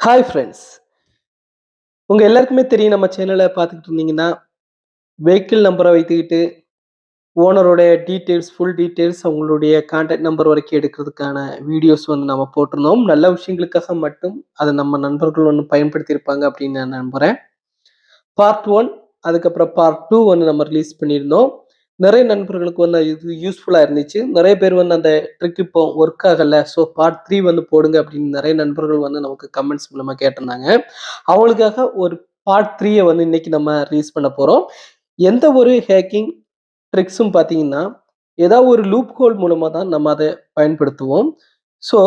Hi friends. உங்க எல்லாருக்குமே தெரியும் நம்ம சேனலை பார்த்துக்கிட்டு இருந்தீங்கன்னா, வெஹிக்கிள் நம்பரை வைத்துக்கிட்டு ஓனரோட டீட்டெயில்ஸ், ஃபுல் டீட்டெயில்ஸ், அவங்களுடைய கான்டாக்ட் நம்பர் வரைக்கும் எடுக்கிறதுக்கான வீடியோஸ் நம்ம போட்டிருந்தோம். நல்ல விஷயங்களுக்காக மட்டும் அதை நம்ம நண்பர்கள் பயன்படுத்தியிருப்பாங்க அப்படின்னு நான் நம்புகிறேன். பார்ட் 1 அதுக்கப்புறம் பார்ட் 2 நம்ம ரிலீஸ் பண்ணியிருந்தோம். நிறைய நண்பர்களுக்கு இது யூஸ்ஃபுல்லாக இருந்துச்சு. நிறைய பேர் அந்த ட்ரிக் இப்போ ஒர்க் ஆகலை, ஸோ பார்ட் 3 போடுங்க அப்படின்னு நிறைய நண்பர்கள் நமக்கு கமெண்ட்ஸ் மூலமாக கேட்டிருந்தாங்க. அவங்களுக்காக ஒரு பார்ட் 3 இன்னைக்கு நம்ம ரிலீஸ் பண்ண போகிறோம். எந்த ஒரு ஹேக்கிங் ட்ரிக்ஸும் பார்த்தீங்கன்னா, ஏதாவது ஒரு லூப் ஹோல் மூலமா தான் நம்ம அதை பயன்படுத்துவோம். ஸோ,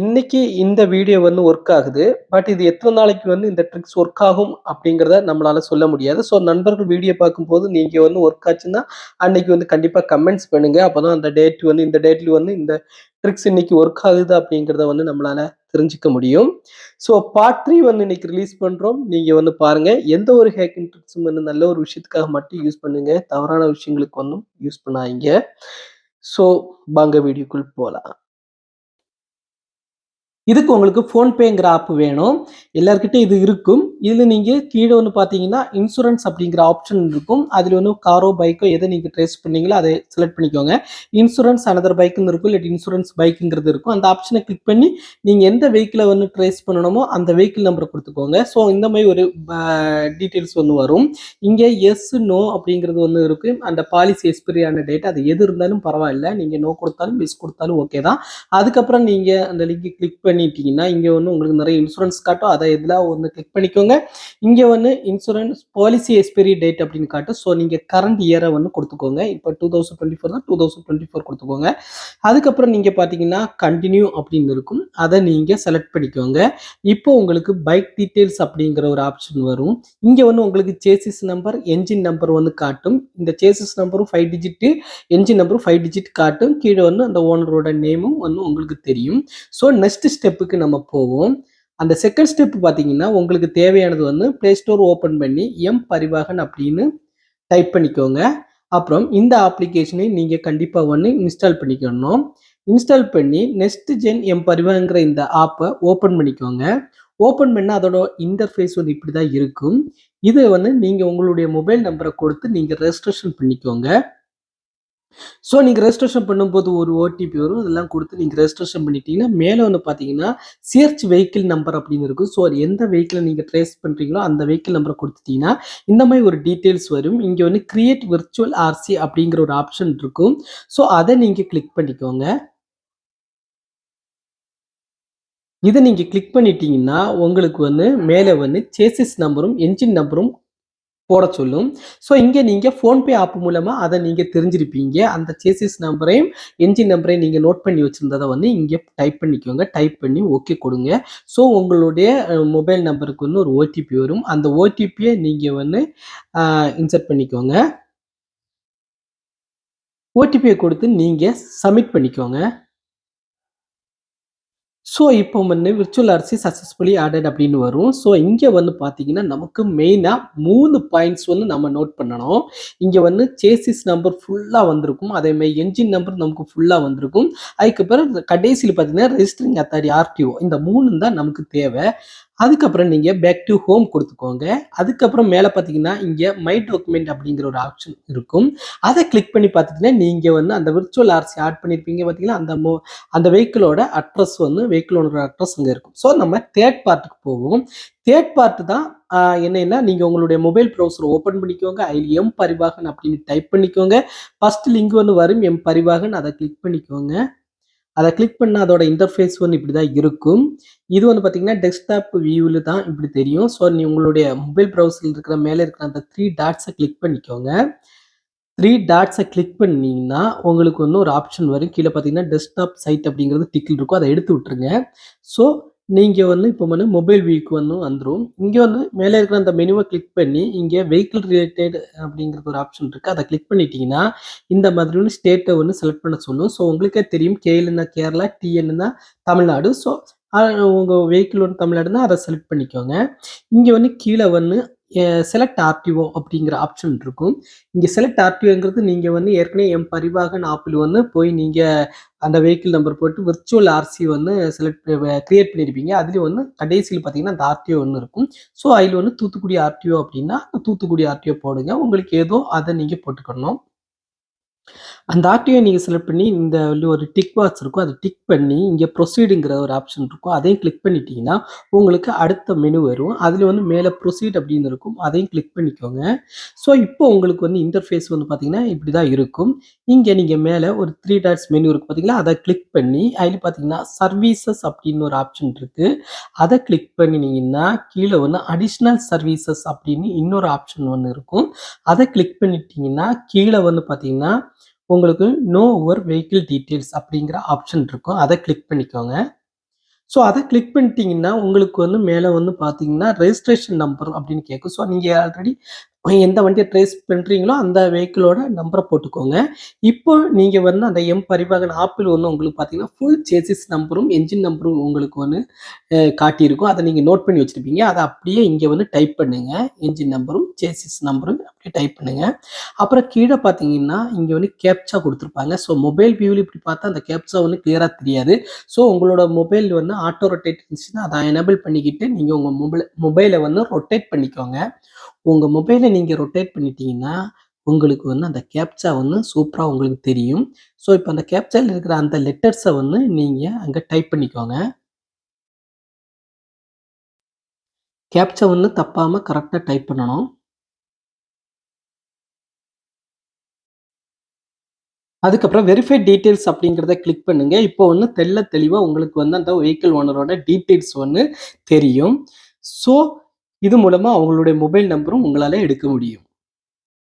இன்னைக்கு இந்த வீடியோ ஒர்க் ஆகுது. பட் இது எத்தனை நாளைக்கு இந்த ட்ரிக்ஸ் ஒர்க் ஆகும் அப்படிங்கிறத நம்மளால சொல்ல முடியாது. ஸோ, நண்பர்கள் வீடியோ பார்க்கும்போது நீங்க ஒர்க் ஆச்சுன்னா, அன்னைக்கு கண்டிப்பா கமெண்ட்ஸ் பண்ணுங்க. அப்பதான் அந்த டேட் இந்த டேட்ல இந்த ட்ரிக்ஸ் இன்னைக்கு ஒர்க் ஆகுது அப்படிங்கிறத நம்மளால தெரிஞ்சுக்க முடியும். ஸோ, பார்ட் 3 இன்னைக்கு ரிலீஸ் பண்றோம். நீங்க பாருங்க. எந்த ஒரு ஹேக்கிங் ட்ரிக்ஸும் நல்ல ஒரு விஷயத்துக்காக மட்டும் யூஸ் பண்ணுங்க. தவறான விஷயங்களுக்கு யூஸ் பண்ணாதீங்க. ஸோ, வாங்க வீடியோக்குள் போலாம். இதுக்கு உங்களுக்கு ஃபோன்பேங்கிற ஆப் வேணும். எல்லார்கிட்டயும் இது இருக்கும். இதுல நீங்க கீழ பார்த்தீங்கன்னா, இன்சூரன்ஸ் அப்படிங்கிற ஆப்ஷன் இருக்கும். அதுல காரோ, பைக்கோ எத நீங்க ட்ரேஸ் பண்ணீங்களோ அதை செலக்ட் பண்ணிக்கோங்க. இன்சூரன்ஸ் அனதர் பைக்குன்னு இருக்கும். இல்லாட்டி இன்சூரன்ஸ் பைக்குங்கிறது இருக்கும். அந்த ஆப்ஷனை கிளிக் பண்ணி நீங்க எந்த வெஹிக்கிளை ட்ரேஸ் பண்ணணுமோ அந்த வெஹிக்கிள் நம்பரை கொடுத்துக்கோங்க. ஸோ இந்த மாதிரி ஒரு டீட்டெயில்ஸ் வரும். இங்க எஸ், நோ அப்படிங்கிறது இருக்கு. அந்த பாலிசி எக்ஸ்பைரி ஆன டேட் அது எது இருந்தாலும் பரவாயில்ல. நீங்க நோ கொடுத்தாலும் எஸ் கொடுத்தாலும் ஓகே தான். அதுக்கப்புறம் நீங்க அந்த லிங்க் கிளிக் பண்ணிட்டீங்கன்னா இங்க உங்களுக்கு நிறைய இன்சூரன்ஸ் காட்டும். அதை எதுல கிளிக் பண்ணிக்கோங்க. இங்க இன்சூரன்ஸ் பாலிசி எக்ஸ்பைரி டேட் அப்படின்னு காட்டும். ஸோ நீங்க கரண்ட் இயரை கொடுத்துக்கோங்க. இப்போ 2024 தான், 2024 கொடுத்துக்கோங்க. அதுக்கப்புறம் நீங்க பாத்தீங்கன்னா கண்டினியூ அப்படின்னு இருக்கும். அதை நீங்க செலக்ட் பண்ணிக்கோங்க. இப்போ உங்களுக்கு பைக் டீடைல்ஸ் அப்படிங்கிற ஒரு ஆப்ஷன் வரும். இங்க உங்களுக்கு சேசிஸ் நம்பர், என்ஜின் நம்பர் காட்டும். இந்த சேசிஸ் நம்பரும் 5 டிஜிட், என்ஜின் நம்பரும் 5 டிஜிட் காட்டும். கீழே அந்த ஓனரோட நேமும் உங்களுக்கு தெரியும். ஸோ நெக்ஸ்ட் ஸ்டெப்புக்கு நம்ம போவோம். அந்த செகண்ட் ஸ்டெப் பார்த்தீங்கன்னா உங்களுக்கு தேவையானது பிளே ஸ்டோர் ஓப்பன் பண்ணி எம் பரிவாகன் அப்படின்னு டைப் பண்ணிக்கோங்க. அப்புறம் இந்த அப்ளிகேஷனை நீங்கள் கண்டிப்பாக இன்ஸ்டால் பண்ணிக்கணும். இன்ஸ்டால் பண்ணி நெக்ஸ்ட் ஜென் எம் பரிவாகன்கிற இந்த ஆப்பை ஓப்பன் பண்ணிக்கோங்க. ஓப்பன் பண்ணால் அதோட இன்டர்ஃபேஸ் இப்படி தான் இருக்கும். இது நீங்கள் உங்களுடைய மொபைல் நம்பரை கொடுத்து நீங்கள் ரெஜிஸ்ட்ரேஷன் பண்ணிக்கோங்க. ஸோ நீங்கள் ரெஜிஸ்ட்ரேஷன் பண்ணும்போது ஒரு ஓடிபி வரும். இதெல்லாம் கொடுத்து நீங்கள் ரெஜிஸ்ட்ரேஷன் பண்ணிட்டீங்கன்னா மேலே பார்த்தீங்கன்னா சர்ச் வெஹிக்கிள் நம்பர் அப்படின்னு இருக்கும். ஸோ எந்த வெஹிக்கிளை நீங்கள் ட்ரேஸ் பண்ணுறீங்களோ அந்த வெஹிக்கிள் நம்பரை கொடுத்துட்டீங்கன்னா இந்த மாதிரி ஒரு டீட்டெயில்ஸ் வரும். இங்கே கிரியேட் விர்ச்சுவல் ஆர்சி அப்படிங்கிற ஒரு ஆப்ஷன் இருக்கும். ஸோ அதை நீங்கள் கிளிக் பண்ணிக்கோங்க. இதை நீங்கள் கிளிக் பண்ணிட்டீங்கன்னா உங்களுக்கு மேலே சேசிஸ் நம்பரும் என்ஜின் நம்பரும் போட சொல்லும். ஸோ இங்கே நீங்கள் ஃபோன்பே ஆப் மூலமாக அதை நீங்கள் தெரிஞ்சிருப்பீங்க. அந்த சேசிஸ் நம்பரையும் என்ஜின் நம்பரையும் நீங்கள் நோட் பண்ணி வச்சுருந்ததை இங்கே டைப் பண்ணிக்கோங்க. டைப் பண்ணி ஓகே கொடுங்க. ஸோ உங்களுடைய மொபைல் நம்பருக்கு ஒரு ஓடிபி வரும். அந்த ஓடிபியை நீங்கள் இன்சர்ட் பண்ணிக்கோங்க. ஓடிபியை கொடுத்து நீங்கள் சப்மிட் பண்ணிக்கோங்க. ஸோ இப்போ விர்ச்சுவல் ஆர்சி சக்ஸஸ்ஃபுல்லி ஆடட் அப்படின்னு வரும். ஸோ இங்கே பார்த்தீங்கன்னா நமக்கு மெயினாக 3 பாயிண்ட்ஸ் நம்ம நோட் பண்ணணும். இங்கே சேசிஸ் நம்பர் ஃபுல்லாக வந்திருக்கும். அதேமாதிரி என்ஜின் நம்பர் நமக்கு ஃபுல்லாக வந்திருக்கும். அதுக்கப்புறம் கடைசியில் பார்த்தீங்கன்னா ரெஜிஸ்டரிங் அத்தாரிட்டி ஆர்டிஓ, இந்த 3 தான் நமக்கு தேவை. அதுக்கப்புறம் நீங்கள் பேக் டு ஹோம் கொடுத்துக்கோங்க. அதுக்கப்புறம் மேலே பார்த்தீங்கன்னா இங்கே மை டாக்குமெண்ட் அப்படிங்கிற ஒரு ஆப்ஷன் இருக்கும். அதை கிளிக் பண்ணி பார்த்துட்டீங்கன்னா நீங்கள் அந்த விர்ச்சுவல் ஆர்சி ஆட் பண்ணியிருப்பீங்க பார்த்தீங்கன்னா அந்த வெஹிக்கிளோட அட்ரஸ் வெஹிக்கிளோட அட்ரஸ் அங்கே இருக்கும். ஸோ நம்ம தேர்ட் பார்ட்டுக்கு போவோம். தேர்ட் பார்ட் தான் என்னன்னா நீங்கள் உங்களுடைய மொபைல் ப்ரௌசர் ஓப்பன் பண்ணிக்கோங்க. அதில் எம் பரிவாகன் அப்படின்னு டைப் பண்ணிக்கோங்க. ஃபர்ஸ்ட் லிங்க் வரும் எம் பரிவாகன், அதை கிளிக் பண்ணிக்கோங்க. அதை கிளிக் பண்ணால் அதோட இன்டர்ஃபேஸ் இப்படி தான் இருக்கும். இது பார்த்தீங்கன்னா டெஸ்க்டாப் வியூவில் தான் இப்படி தெரியும். ஸோ உங்களுடைய மொபைல் ப்ரௌசரில் இருக்கிற மேலே இருக்கிற அந்த 3 டாட்ஸை கிளிக் பண்ணிக்கோங்க. 3 டாட்ஸை கிளிக் பண்ணீங்கன்னா உங்களுக்கு ஒரு ஆப்ஷன் வரும். கீழே பார்த்தீங்கன்னா டெஸ்க்டாப் சைட் அப்படிங்கிறது டிக்கில் இருக்கும். அதை எடுத்து விட்டுருங்க. ஸோ நீங்கள் இப்போ மொபைல் வியூக்கு வந்துடும். இங்கே மேலே இருக்கிற அந்த மெனுவை கிளிக் பண்ணி இங்கே வெஹிக்கிள் ரிலேட்டட் அப்படிங்கிறது ஒரு ஆப்ஷன் இருக்குது. அதை கிளிக் பண்ணிட்டீங்கன்னா இந்த மாதிரி ஸ்டேட்டை செலக்ட் பண்ண சொல்லும். ஸோ உங்களுக்கே தெரியும், கேஎல்னா கேரளா, டிஎன்னா தமிழ்நாடு. ஸோ உங்கள் வெஹிக்கிள் தமிழ்நாடுனா அதை செலக்ட் பண்ணிக்கோங்க. இங்கே கீழே செலக்ட் ஆர்டிஓ அப்படிங்கிற ஆப்ஷன் இருக்கும். இங்க செலக்ட் ஆர்டிஓங்கிறது நீங்க வந்து ஏற்கனவே எம் பரிவாகன் ஆப்பில் வந்து போய் நீங்க அந்த வெஹிக்கிள் நம்பர் போட்டு விர்ச்சுவல் ஆர்சி வந்து கிரியேட் பண்ணியிருப்பீங்க. அதுலயும் வந்து கடைசியில் பார்த்தீங்கன்னா, அந்த ஆர்டிஓ ஒண்ணு இருக்கும். ஸோ அதில வந்து தூத்துக்குடி ஆர்டிஓ அப்படின்னா, தூத்துக்குடி ஆர்டிஓ போடுங்க. உங்களுக்கு ஏதோ அத நீங்க போட்டுக்கணும். அந்த ஆர்டிஓ நீங்க செலக்ட் பண்ணி இந்த ஒரு டிக் பாக்ஸ் இருக்கும். அத டிக் பண்ணி இங்க ப்ரொசீடுங்கிற ஒரு ஆப்ஷன் இருக்கும். அதையும் கிளிக் பண்ணிட்டீங்கன்னா, உங்களுக்கு அடுத்த மெனு வரும். அதுல வந்து மேல ப்ரொசீட் அப்படின்னு இருக்கும். அதையும் கிளிக் பண்ணிக்கோங்க. ஸோ இப்போ உங்களுக்கு வந்து இன்டர்ஃபேஸ் வந்து பார்த்தீங்கன்னா, இப்படிதான் இருக்கும். இங்க நீங்க மேல ஒரு 3 டாட்ஸ் மெனு இருக்கு பார்த்தீங்களா? அத கிளிக் பண்ணி அதுல பார்த்தீங்கன்னா, சர்வீசஸ் அப்படின்னு ஒரு ஆப்ஷன் இருக்கு. அத கிளிக் பண்ணினீங்கன்னா, கீழ வந்து அடிஷனல் சர்வீசஸ் அப்படின்னு இன்னொரு ஆப்ஷன் ஒண்ணு இருக்கும். அத கிளிக் பண்ணிட்டீங்கன்னா, கீழ வந்து பார்த்தீங்கன்னா உங்களுக்கு நோ யுவர் வெஹிக்கிள் டீட்டெயில்ஸ் அப்படிங்கிற ஆப்ஷன் இருக்கும். அத கிளிக் பண்ணிக்கோங்க. ஸோ அத கிளிக் பண்ணிட்டீங்கன்னா, உங்களுக்கு வந்து மேல வந்து பார்த்தீங்கன்னா, ரெஜிஸ்ட்ரேஷன் நம்பர் அப்படின்னு கேட்கும். ஸோ நீங்க ஆல்ரெடி எந்த வண்டிய ட்ரேஸ் பண்றீங்களோ, அந்த வெஹிக்கிளோட நம்பர போட்டுக்கோங்க. இப்போ நீங்க வந்து அந்த எம் பரிவாகன் ஆப்பில் வந்து உங்களுக்கு பார்த்தீங்கன்னா, ஃபுல் சேசிஸ் நம்பரும், என்ஜின் நம்பரும் உங்களுக்கு வந்து காட்டியிருக்கும். அத நீங்க நோட் பண்ணி வச்சிருப்பீங்க. அத அப்படியே இங்க வந்து டைப் பண்ணுங்க. என்ஜின் நம்பரும், சேசிஸ் நம்பரும் அப்படியே டைப் பண்ணுங்க. அப்புறம் கீழ பார்த்தீங்கன்னா, இங்க வந்து கேப்ச்சா குடுத்துருப்பாங்க. ஸோ மொபைல் வியூல இப்படி பார்த்தா அந்த கேப்ச்சா வந்து கிளியரா தெரியாது. ஸோ உங்களோட மொபைல் வந்து ஆட்டோ ரொட்டேட் இருந்துச்சுன்னா, அத எனேபிள் பண்ணிக்கிட்டு, நீங்க உங்க மொபைல வந்து ரொட்டேட் பண்ணிக்கோங்க. உங்க மொபைல நீங்க ரொட்டேட் பண்ணிட்டீங்கன்னா, உங்களுக்கு வந்து அந்த கேப்ச்சா வந்து சூப்பரா உங்களுக்கு தெரியும். ஸோ இப்ப அந்த கேப்ச்சால இருக்கிற அந்த லெட்டர்ஸ வந்து நீங்க அங்க டைப் பண்ணிக்கோங்க. கேப்ச்சா வந்து தப்பாம கரெக்ட்டா டைப் பண்ணணும். அதுக்கப்புறம் வெரிஃபை டீட்டெயில்ஸ் அப்படிங்கிறத கிளிக் பண்ணுங்க. இப்போ வந்து தெள்ள தெளிவா உங்களுக்கு வந்து அந்த வெஹிக்கிள் ஓனரோட டீட்டெயில்ஸ் வந்து தெரியும். ஸோ இது மூலமா அவங்களுடைய மொபைல் நம்பரும் உங்களால எடுக்க முடியும்.